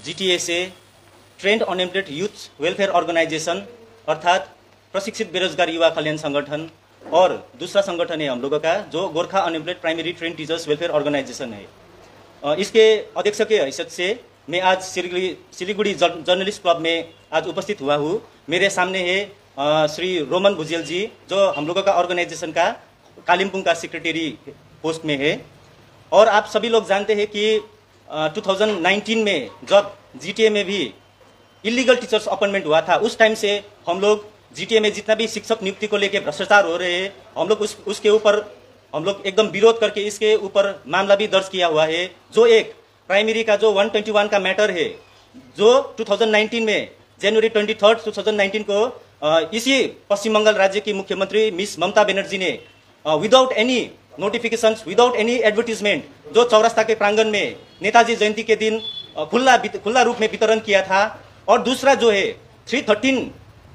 GTA से trained unemployed youth welfare organisation अर्थात प्रशिक्षित बेरोजगार युवा कल्याण संगठन और दूसरा संगठन है हम लोगों का जो Gorkha unemployed primary trained teachers welfare organisation है। इसके अध्यक्ष के हैसियत से मैं आज सिलीगुड़ी जर्नलिस्ट क्लब में आज उपस्थित हुआ हूँ। मेरे सामने है श्री रोमन भुजेल जी जो हम लोगों का ऑर्गेनाइजेशन का कालिम्पोंग का सेक्रेटरी पोस्ट में है। और आप सभी लोग जानते हैं कि 2019 में जब जीटीए में भी इलीगल टीचर्स अपॉइंटमेंट हुआ था, उस टाइम से हम लोग जीटीए में जितना भी शिक्षक नियुक्ति को लेकर भ्रष्टाचार हो रहे हैं, हम लोग उसके ऊपर हम लोग एकदम विरोध करके इसके ऊपर मामला भी दर्ज किया हुआ है। जो एक प्राइमरी का जो 121 का मैटर है जो 2019 में जनवरी 23 2019 को इसी पश्चिम बंगाल राज्य की मुख्यमंत्री मिस ममता बनर्जी ने without any notifications, without any advertisement जो चौरास्ता के प्रांगण में नेताजी जयंती के दिन खुला रूप में वितरण किया था। और दूसरा जो है 313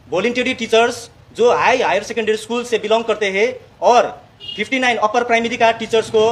वॉलंटियरी टीचर्स जो हायर सेकेंडरी स्कूल से बिलोंग करते हैं और 59 अपर प्राइमरी का टीचर्स को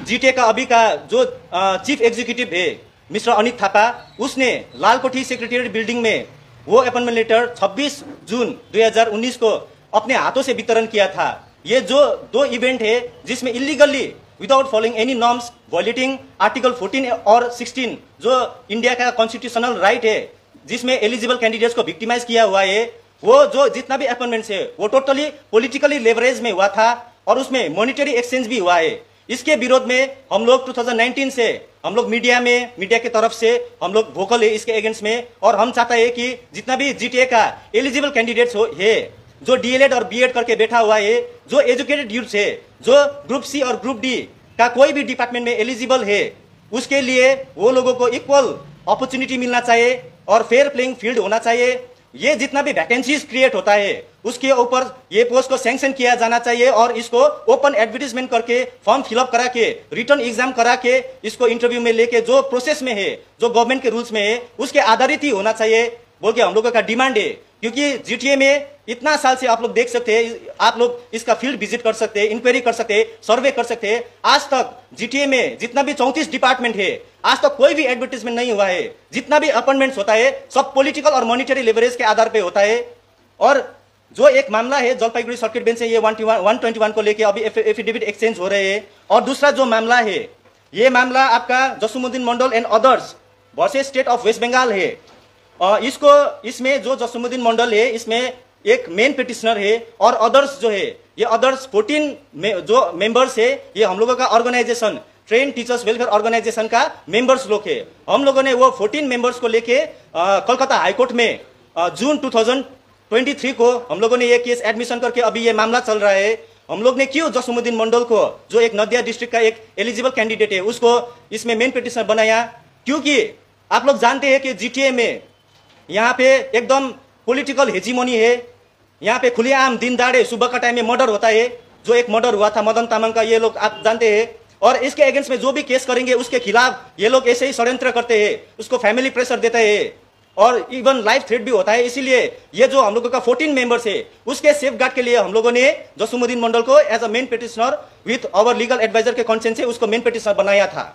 जीटीए का अभी का जो चीफ एग्जीक्यूटिव है मिस्टर अनित थापा, उसने लालकोठी सेक्रेटरीट बिल्डिंग में वो अपॉइंटमेंट लेटर 26 जून 2019 को अपने हाथों से वितरण किया था। ये जो दो इवेंट है जिसमें illegally without following any norms violating article 14 और 16 जो इंडिया का कॉन्स्टिट्यूशनल राइट है जिसमें एलिजिबल कैंडिडेट्स को विक्टिमाइज किया हुआ है, वो जो जितना भी अपॉइंटमेंट्स है वो टोटली पॉलिटिकली लेवरेज में हुआ था और उसमें मॉनिटरी एक्सचेंज भी हुआ है। इसके विरोध में हम लोग 2019 से हम लोग मीडिया की तरफ से हम लोग वोकल है इसके अगेंस्ट में। और हम चाहते हैं कि जितना भी जीटीए का एलिजिबल कैंडिडेट्स है जो डीएलएड और बीएड करके बैठा हुआ है, जो एजुकेटेड यूथ है, जो ग्रुप सी और ग्रुप डी का कोई भी डिपार्टमेंट में एलिजिबल है, उसके लिए वो लोगों को इक्वल अपॉर्चुनिटी मिलना चाहिए और फेयर प्लेइंग फील्ड होना चाहिए। ये जितना भी वैकेंसीज क्रिएट होता है उसके ऊपर ये पोस्ट को सैंक्शन किया जाना चाहिए और इसको ओपन एडवर्टीजमेंट करके फॉर्म फिलअप करा के रिटर्न एग्जाम करा के इसको इंटरव्यू में लेके जो प्रोसेस में है, जो गवर्नमेंट के रूल्स में है, उसके आधारित ही होना चाहिए बोल के हम लोगों का डिमांड है। क्योंकि जीटीए में इतना साल से आप लोग देख सकते हैं, आप लोग इसका फील्ड विजिट कर सकते हैं, इंक्वायरी कर सकते हैं, सर्वे कर सकते हैं। आज तक जीटीए में जितना भी 34 डिपार्टमेंट है आज तक कोई भी एडवर्टीजमेंट नहीं हुआ है। जितना भी अपॉइंटमेंट्स होता है सब पॉलिटिकल और मॉनिटरी लेवरेज के आधार पे होता है। और जो एक मामला है जलपाईगुड़ी सर्किट बेंच से ये 121 को लेके अभी एफिडेविट एक्सचेंज हो रहे हैं। और दूसरा जो मामला है ये मामला आपका Jasimuddin Mandal and others versus state of West Bengal है। इसमें जो जसूमुद्दीन मंडल है इसमें एक मेन पिटिशनर है और अदर्स जो है ये अदर्स 14 जो मेंबर्स है ये हम लोगों का organisation train teachers welfare organisation का मेंबर्स लोग है। हम लोगों ने वो 14 मेंबर्स को लेके कोलकाता हाईकोर्ट में जून 2023 को हम लोगों ने ये केस एडमिशन करके अभी ये मामला चल रहा है। हम लोग ने क्यों जसूमुद्दीन मंडल को जो एक नदिया डिस्ट्रिक्ट का एक एलिजिबल कैंडिडेट है उसको इसमें मेन पिटिशनर बनाया, क्योंकि आप लोग जानते हैं कि जीटीए में यहाँ पे एकदम पॉलिटिकल हेजीमोनी है। यहाँ पे खुलेआम दिन दहाड़े सुबह का टाइम में मर्डर होता है। जो एक मर्डर हुआ था मदन तामांग का, ये लोग आप जानते हैं। और इसके अगेंस्ट में जो भी केस करेंगे उसके खिलाफ ये लोग ऐसे ही षड्यंत्र करते हैं, उसको फैमिली प्रेशर देते हैं और इवन लाइफ थ्रेट भी होता है। इसीलिए ये जो हम लोगों का 14 मेंबर्स है उसके सेफ गार्ड के लिए हम लोगों ने जसूमुद्दीन मंडल को as a main petitioner with our legal adviser के कंसेंट से उसको मेन पिटिशनर बनाया था।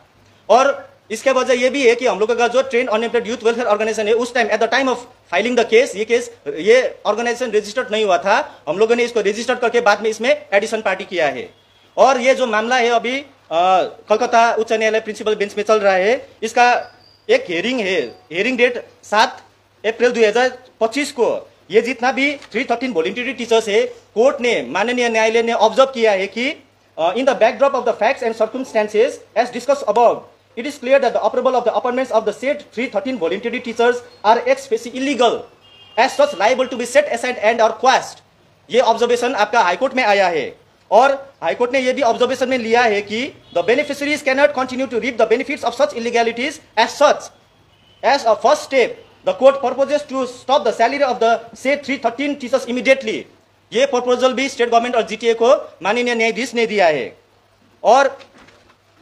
और इसके वजह ये भी है कि हम लोगों का जो train unemployed youth welfare organisation है उस time at the time of filing the case ये ऑर्गेनाइजेशन रजिस्टर्ड नहीं हुआ था। हम लोगों ने इसको रजिस्टर्ड करके बाद में इसमें एडिशन पार्टी किया है। और ये जो मामला है अभी कोलकाता उच्च न्यायालय प्रिंसिपल बेंच में चल रहा है। इसका एक हियरिंग है, हियरिंग डेट 7 अप्रैल 2025 को। ये जितना भी 313 वॉलंटियरी टीचर्स है कोर्ट ने माननीय न्यायालय ने ऑब्जर्व किया है कि in the backdrop of the facts and circumstances as discussed above, it is clear that the approval of the appointments of the said 313 voluntary teachers are ex facie illegal, as such liable to be set aside and or quashed। ये observation आपका high court में आया है और high court ने ये भी observation में लिया है कि the beneficiaries cannot continue to reap the benefits of such illegalities as such। As a first step, the court proposes to stop the salary of the said 313 teachers immediately। ये proposal भी state government और GTA को माननीय न्यायाधीश ने दिया है। और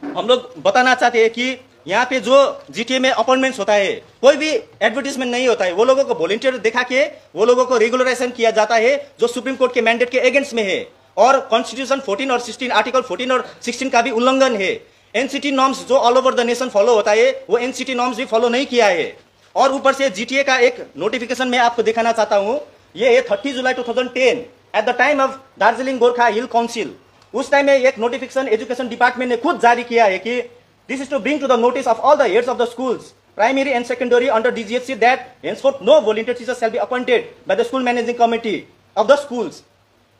हम लोग बताना चाहते हैं कि यहाँ पे जो जीटीए में अपॉइंटमेंट्स होता है कोई भी एडवर्टीजमेंट नहीं होता है। वो लोगों को वॉलंटियर दिखा के वो लोगों को रेगुलराइजेशन किया जाता है जो सुप्रीम कोर्ट के मैंडेट के अगेंस्ट में है और कॉन्स्टिट्यूशन 14 और 16 आर्टिकल 14 और 16 का भी उल्लंघन है। एनसीटी नॉर्म्स जो all over the nation follow होता है वो एनसीटी नॉर्म्स भी फॉलो नहीं किया है। और ऊपर से जीटीए का एक नोटिफिकेशन मैं आपको दिखाना चाहता हूं, ये 30 जुलाई 2010 eight the time of Darjeeling Gorkha hill council, उस टाइम में एक नोटिफिकेशन एजुकेशन डिपार्टमेंट ने खुद जारी किया है कि this is to bring to the notice of all the heads of the schools primary and secondary under DGHC that henceforth no volunteer teachers shall be appointed by the school managing committee of the schools.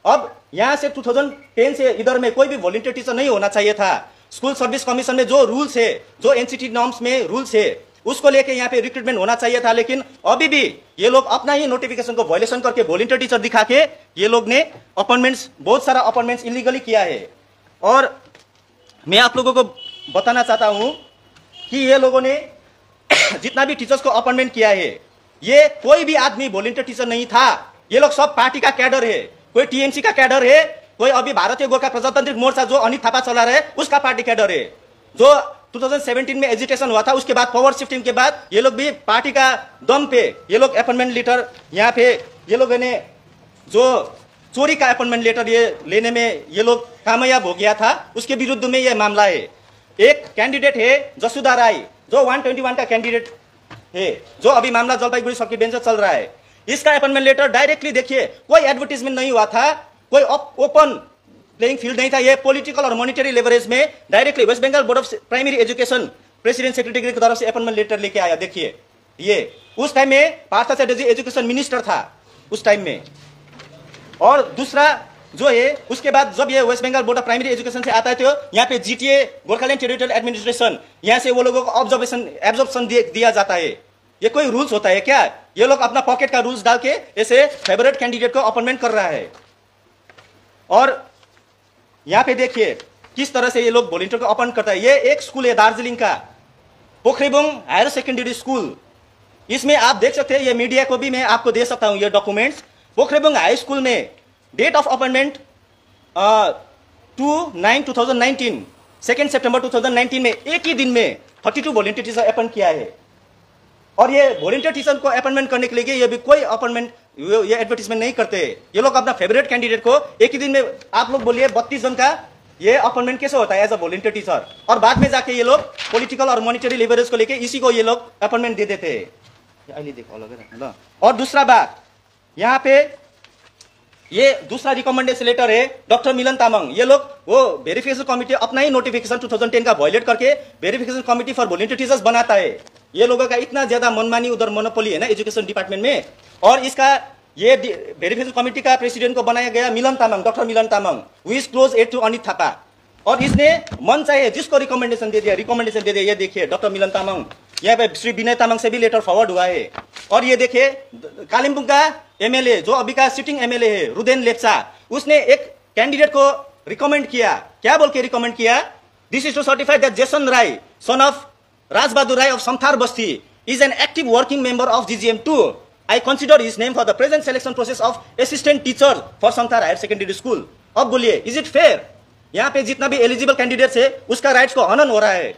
अब यहां से 2010 से इधर में कोई भी volunteer teacher नहीं होना चाहिए था। स्कूल सर्विस कमीशन में जो रूल्स है, जो एनसीटी नॉर्म्स में रूल्स है, उसको लेके यहाँ पे रिक्रूटमेंट होना चाहिए था। लेकिन अभी भी ये लोग अपना ही नोटिफिकेशन को वायलेशन करके वॉलंटियर टीचर दिखा के ये लोग ने अपॉइंटमेंट्स, बहुत सारा अपॉइंटमेंट्स इलीगली किया है। और मैं आप लोगों को बताना चाहता हूं कि ये लोगों ने जितना भी टीचर्स को अपॉइंटमेंट किया है, ये कोई भी आदमी वॉलंटियर टीचर नहीं था। ये लोग सब पार्टी का कैडर है, कोई टीएमसी का कैडर है, कोई अभी भारतीय गोरखा प्रजातांत्रिक मोर्चा जो अनित थापा चला रहे उसका पार्टी कैडर है। जो 2017 में एजिटेशन हुआ था उसके बाद पावर शिफ्टिंग के बाद ये लोग भी पार्टी का दम पे ये लोग अपॉइंटमेंट लेटर यहाँ पे ये लोगों ने जो चोरी का अपॉइंटमेंट लेटर ये लेने में ये लोग कामयाब हो गया था, उसके विरुद्ध में ये मामला है। एक कैंडिडेट है जसुदा राय जो 121 का कैंडिडेट है, जो अभी मामला जलपाईगुड़ी सर्किट बेंच चल रहा है। इसका अपॉइंटमेंट लेटर डायरेक्टली देखिए, कोई एडवर्टीजमेंट नहीं हुआ था, कोई ओपन प्लेइंग फील्ड नहीं था। ये पॉलिटिकल और मॉनिटरी लेवरेज में directly West Bengal Board of Primary Education President Secretary की तरफ से अपॉइंटमेंट लेटर लेके आया। देखिए ये उस टाइम में पार्थ चैटर्जी एजुकेशन मिनिस्टर था उस टाइम में। और दूसरा जो है, उसके बाद जब ये West Bengal Board of Primary Education से आता है तो यहाँ पे जीटीए गोरखालैंड टेरिटोरियल एडमिनिस्ट्रेशन, यहाँ से वो लोगों को एब्जॉर्प्शन दिया जाता है। ये कोई रूल्स होता है क्या? ये लोग अपना पॉकेट का रूल्स डाल के ऐसे फेवरेट कैंडिडेट को अपॉइंटमेंट कर रहा है। और यहाँ पे देखिए किस तरह से ये लोग वॉलंटियर को अपॉइंट करता है। ये एक स्कूल है दार्जिलिंग का, पोखरेबुंग हायर सेकेंडरी स्कूल। इसमें आप देख सकते हैं, ये मीडिया को भी मैं आपको दे सकता हूं ये डॉक्यूमेंट्स। पोखरेबुंग हाई स्कूल में डेट ऑफ अपॉइंटमेंट 2/9/2019, 2 सितंबर 2019 में एक ही दिन में 32 वॉलंटियर टीचर अपॉइंट किया है। और ये वॉलंटियर टीचर को अपॉइंटमेंट करने के लिए ये भी कोई अपॉइंटमेंट ये एडवर्टीजमेंट नहीं करते। ये लोग अपना फेवरेट कैंडिडेट को एक ही दिन में, आप लोग बोलिए 32 जन का ये अपॉइंटमेंट कैसे होता है एज अ वॉलंटियर टीचर? और बाद में जाके ये लोग पॉलिटिकल और मॉनिटरी लेवरेज को लेके इसी को ये लोग अपॉइंटमेंट दे देते हैं। और दूसरा बात, यहाँ पे ये दूसरा रिकमेंडेशन लेटर है डॉक्टर मिलन तामाङ। ये लोग वो वेरिफिकेशन कमिटी अपना ही नोटिफिकेशन 2010 का वायलेट करके verification committee for volunteer teachers बनाता है। ये लोगों का इतना ज्यादा मनमानी उधर मोनोपोली है ना एजुकेशन डिपार्टमेंट में। और इसका ये वेरिफिकेशन कमिटी का प्रेसिडेंट को बनाया गया Milan Tamang, doctor Milan Tamang, who is close aide to Anit Thapa. और इसने मन चाहिए जिसको रिकमेंडेशन दे दिया। ये देखिए डॉक्टर मिलन तामाङ, यहाँ पे श्री विनय तामाङ से भी लेटर फॉरवर्ड हुआ है। और ये देखिए कालिम्पोंग का एमएलए जो अभी का सिटिंग एमएलए है रुदेन लेप्चा, उसने एक कैंडिडेट को रिकमेंड किया। क्या बोल के रिकमेंड किया? This is to certify that Jason Rai son of Rajbahadur Rai of Samthar Basti is an active working member of GGM2. I consider his name for the present selection process of assistant teacher for Samthar higher secondary school. अब बोलिए is it fair? यहाँ पे जितना भी eligible candidates है उसका rights को हनन हो रहा है।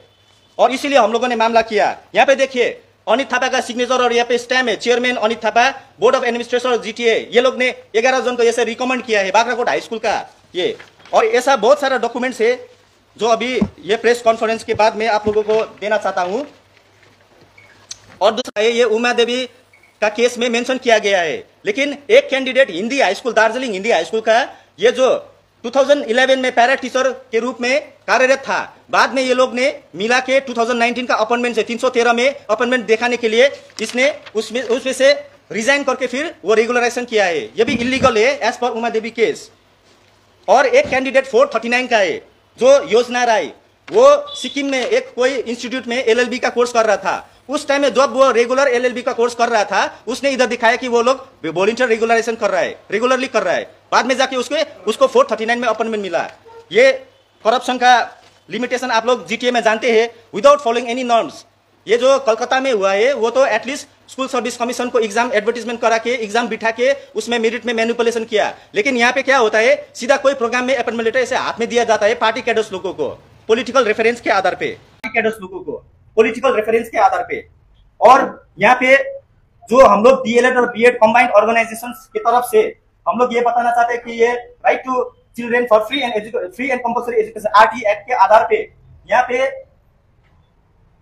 और इसीलिए हम लोगों ने मामला किया। यहाँ पे देखिए अनित थापा का सिग्नेचर और यहाँ पे स्टैम्प है, chairman Anit Thapa, board of administration GTA. ये लोग ने 11 जन को ऐसे रिकमेंड किया है बागराकोट हाई स्कूल का ये। और ऐसा बहुत सारा डॉक्यूमेंट्स है जो अभी ये प्रेस कॉन्फ्रेंस के बाद मैं आप लोगों को देना चाहता हूँ। और दूसरा ये उमा देवी का केस में मेंशन किया गया है। लेकिन एक candidate Hindi high school, Darjeeling Hindi high school का, ये जो 2011 में पैरा टीचर के रूप में कार्यरत था, बाद में ये लोग ने मिला के 2019 का अपॉइंटमेंट से 313 में अपॉइंटमेंट दिखाने के लिए इसने उसमें से रिजाइन करके फिर वो रेगुलराइजेशन किया है। ये भी इलीगल है as per Uma Devi case. और एक कैंडिडेट 439 का है जो योजना राय, वो सिक्किम में एक कोई इंस्टीट्यूट में LLB का कोर्स कर रहा था। उस टाइम में जब वो रेगुलर LLB का कोर्स कर रहा था, उसने इधर दिखाया कि वो लोग वॉलंटियर रेगुलराइजेशन कर रहा है, रेगुलरली कर रहा है। बाद में जाके उसको 439 में अपॉइंटमेंट मिला। ये करप्शन का लिमिटेशन आप लोग जीटीए में जानते हैं, विदाउट फॉलोइंग एनी नॉर्म्स। ये जो कलकत्ता में हुआ है वो तो एटलीस्ट स्कूल सर्विस कमीशन को एग्जाम एडवर्टीजमेंट करा के एग्जाम बिठा के उसमें मेरिट में मैनिपुलेशन किया। लेकिन यहाँ पे क्या होता है, सीधा कोई प्रोग्राम में अपॉइंटमेंट लेटर ऐसे हाथ में दिया जाता है पार्टी कैडर्स लोगों को, पॉलिटिकल रेफरेंस के आधार पे, कैडर्स लोगों को पॉलिटिकल रेफरेंस के आधार पे। और यहाँ पे जो हम लोग DLED और BEd कंबाइंड ऑर्गेनाइजेशंस की तरफ से हम लोग ये बताना चाहते हैं कि ये right to children for free and compulsory education RT act के आधार पे यहाँ पे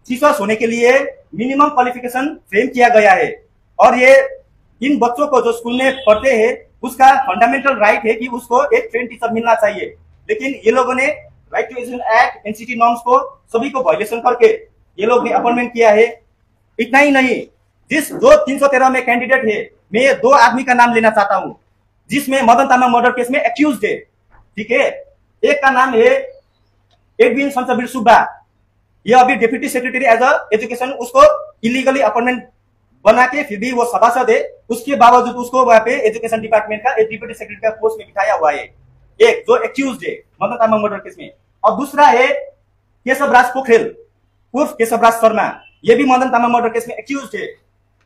टीचर्स होने के लिए मिनिमम क्वालिफिकेशन फ्रेम किया गया है और ये इन बच्चों को जो स्कूल में पढ़ते हैं उसका फंडामेंटल राइट है कि उसको एक ट्रेन टीचर मिलना चाहिए। लेकिन ये लोगों ने right to education act, NCT norms को सभी को वायलेशन करके ये लोग ने अपॉइंटमेंट किया है। इतना ही नहीं, जिस जो 313 में कैंडिडेट है, मैं ये 2 आदमी का नाम लेना चाहता हूं जिसमें मदन तामाङ मर्डर केस में एक्यूज है। ठीक है, एक का नाम है एडविन सन्चबीर सुब्बा, ये अभी deputy secretary as a education, उसको इलीगली अपॉइंटमेंट बना के फिर भी वो सभासद है, उसके बावजूद उसको वहां पे एजुकेशन डिपार्टमेंट का डिप्यूटी सेक्रेटरी का पोस्ट में बिठाया हुआ है, एक जो एक्यूज है मदन तामाङ मर्डर केस में। और दूसरा है केशवराज पोखरेल उर्फ केशवराज शर्मा, ये भी मदन तामाङ मर्डर केस में एक्यूज है।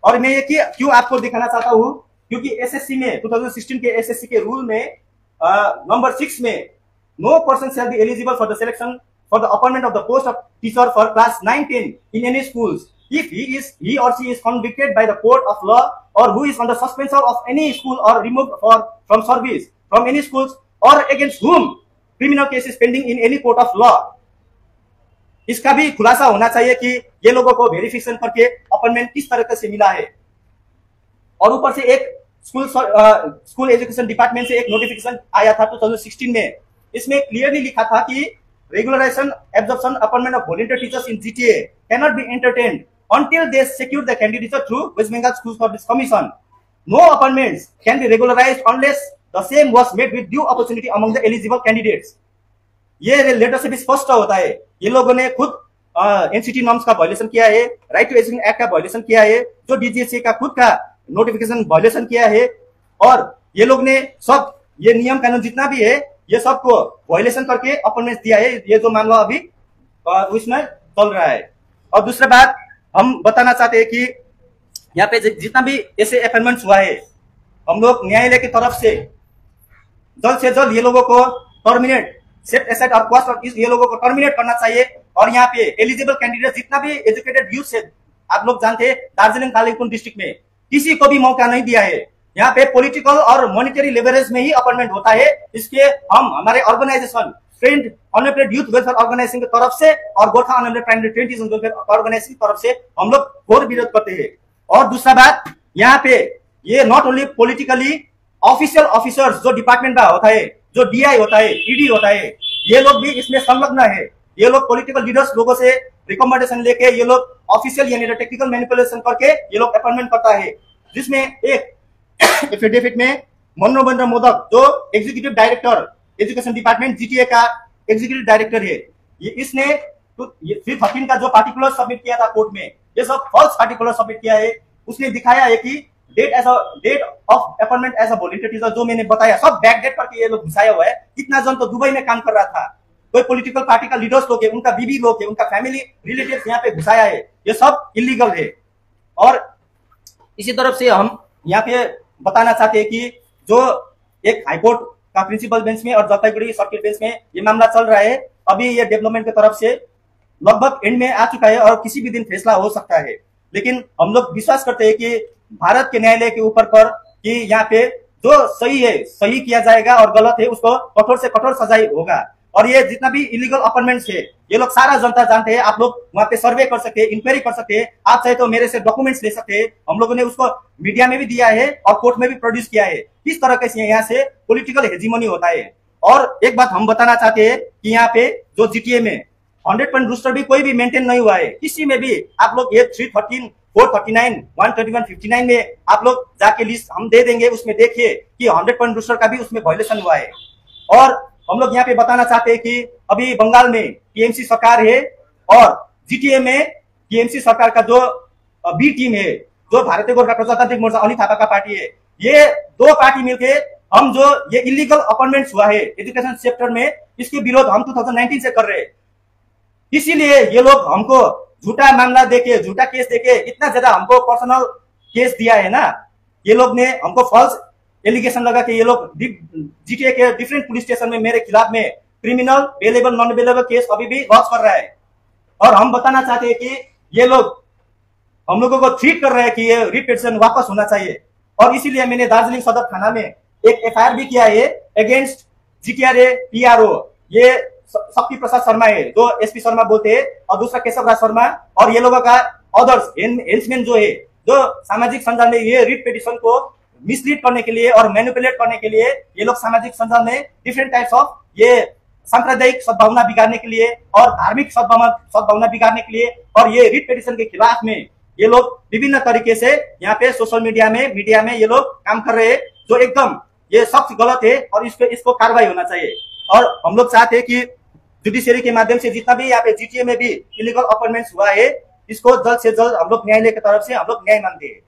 और मैं ये क्यों आपको दिखाना चाहता हूं, क्योंकि एसएससी में 2016 के एसएससी के रूल में नंबर 6 में no person shall be eligible for the selection for the appointment of the post of teacher for class 9-10 in any schools if he or she is convicted by the court of law or who is on the suspension of any school or removed from service from any schools or against whom criminal case is pending in any court of law। इसका भी खुलासा होना चाहिए कि ये लोगों को verification करके अपॉइंटमेंट किस तरह से मिला है। और ऊपर से एक स्कूल एजुकेशन डिपार्टमेंट से एक नोटिफिकेशन आया था 2016 में, इसमें क्लियरली लिखा था कि regulation, absorption, appointment of volunteer teachers in GTA cannot be entertained until they secure the candidature through West Bengal School Service Commission. No appointments can be regularized unless the same was made with due opportunity among the eligible candidates। ये letter से भी स्पष्ट होता है, ये लोगों ने खुद एनसीटी नॉर्म्स का वायलेशन किया है, राइट टू एजुकेशन एक्ट का वायलेशन किया है, जो डीजीएसए का खुद का नोटिफिकेशन वायलेशन किया है, और ये लोग ने सब ये नियम कानून जितना भी है ये सबको वायलेशन करके अपॉइंटमेंट दिया है। ये जो मामला अभी उसमें चल रहा है। और दूसरा बात हम बताना चाहते हैं कि यहाँ पे जितना भी ऐसे अपॉइंटमेंट हुआ है, हम लोग न्यायालय की तरफ से जल्द ये लोगों को टर्मिनेट, सेट एसेट और कॉस्ट ऑफ ये लोगों को टर्मिनेट करना चाहिए। और यहाँ पे एलिजिबल कैंडिडेट जितना भी एजुकेटेड यूथ है, आप लोग जानते हैं दार्जिलिंग कालिम्पोंग डिस्ट्रिक्ट में किसी को भी मौका नहीं दिया है। यहाँ पे पॉलिटिकल और मॉनिटरी लेवरेज में ही अपॉइंटमेंट होता है। इसके हम हमारे organisation trained unemployed youth welfare organisation की तरफ से और Gorkha unemployed primary trained teachers welfare organisation की तरफ से हम लोग घोर विरोध करते हैं। और दूसरा बात, यहाँ पे ये not only politically official officers जो डिपार्टमेंट का होता है, जो डीआई होता है, ईडी होता है, ये लोग भी इसमें संलग्न है। ये लोग पॉलिटिकल लीडर्स लोगों से रिकमेंडेशन लेके ये लोग ऑफिशियल यानी टेक्निकल मैनिपुलेशन करके ये लोग अपॉइंटमेंट करता है। जिसमें एक एफिडेविट में मनोरंजन मोदक जो executive director education department GTA का एग्जीक्यूटिव डायरेक्टर है, ये इसने 313 का जो पार्टिकुलर सबमिट किया था कोर्ट में, ये सब फॉल्स पार्टिकुलर सबमिट किया है। उसने दिखाया है कि date of appointment as a volunteer teacher जो मैंने बताया सब बैक डेट करके ये लोग घुसाया हुआ है। कितना जन तो दुबई में काम कर रहा था, कोई पॉलिटिकल पार्टी का लीडर्स लोग है, उनका बीबी लोग है, उनका फैमिली रिलेटिव्स यहाँ पे घुसाया है, ये सब इलीगल है। और इसी तरफ से हम यहाँ पे बताना चाहते हैं कि जो एक हाईकोर्ट का प्रिंसिपल बेंच में और जलपाईगुड़ी सर्किट बेंच में ये मामला चल रहा है, अभी ये डेवलपमेंट की तरफ से लगभग एंड में आ चुका है और किसी भी दिन फैसला हो सकता है। लेकिन हम लोग विश्वास करते हैं कि भारत के न्यायालय के ऊपर पर कि यहाँ पे जो सही है सही किया जाएगा और गलत है उसको कठोर से कठोर सजाई होगा। और ये जितना भी इलीगल अपॉइंटमेंट्स है ये लोग सारा जनता जानते हैं, आप लोग वहां पे सर्वे कर सकते हैं, इंक्वायरी कर सकते हैं, आप चाहे तो मेरे से डॉक्यूमेंट्स ले सकते हैं। हम लोगों ने उसको मीडिया में भी दिया है और कोर्ट में भी प्रोड्यूस किया है, किस तरह से यहाँ से पॉलिटिकल हेजीमनी होता है। और एक बात हम बताना चाहते हैं कि यहाँ पे जो जीटीए में 100% रूस्टर भी कोई भी मेंटेन नहीं हुआ है, किसी में भी आप लोग ये 313, 439, 131, 59 में आप लोग जाके लिस्ट हम दे देंगे, उसमें देखिए कि 100% रूस्टर का भी उसमें वायलेशन हुआ है। और हम लोग यहाँ पे बताना चाहते हैं कि अभी बंगाल में टीएमसी सरकार है और जीटीए में टीएमसी सरकार का जो बी टीम है, जो भारतीय गोरखा प्रजातांत्रिक मोर्चा अनिल थापा का पार्टी है, ये दो पार्टी मिलके हम जो ये इलीगल अपॉइंटमेंट्स हुआ है एजुकेशन सेक्टर में, इसके विरोध हम 2019 से कर रहे हैं। इसीलिए ये लोग हमको झूठा मामला देके, झूठा केस देके, इतना ज्यादा हमको पर्सनल केस दिया है ना, ये लोग ने हमको फॉल्स एलिगेशन लगा कि ये लोग जीटीए के डिफरेंट पुलिस स्टेशन में मेरे खिलाफ में criminal bailable non bailable case अभी भी लॉन्च कर रहा है। और हम बताना चाहते हैं कि ये लोग हम लोगों को ट्रीट कर रहे हैं कि ये रिट पिटीशन वापस होना चाहिए। और इसीलिए मैंने दार्जिलिंग सदर थाना में एक एफआईआर भी किया है अगेंस्ट जीटीआरए पीआरओ। ये शक्ति प्रसाद शर्मा है जो एसपी शर्मा बोलते हैं, और दूसरा केशव राज शर्मा, और ये लोगों का अदर्स हेल्समैन जो है, जो सामाजिक संजाल में ये रीट पिटीशन को मिसलीड करने के लिए और मैनिपुलेट करने के लिए ये लोग सामाजिक संजाल में डिफरेंट टाइप्स ऑफ ये सांप्रदायिक सद्भावना बिगाड़ने के लिए और धार्मिक सद्भावना बिगाड़ने के लिए और ये रीट पिटीशन के खिलाफ में ये लोग विभिन्न तरीके से यहाँ पे सोशल मीडिया में ये लोग काम कर रहे हैं, जो एकदम ये सख्त गलत है और इसको कार्रवाई होना चाहिए। और हम लोग चाहते हैं कि जुडिशियरी के माध्यम से जितना भी यहाँ पे जीटीए में भी इलीगल अपॉइंटमेंट्स हुआ है, इसको जल्द से जल्द हम लोग न्यायालय की तरफ से हम लोग न्याय मांगते हैं।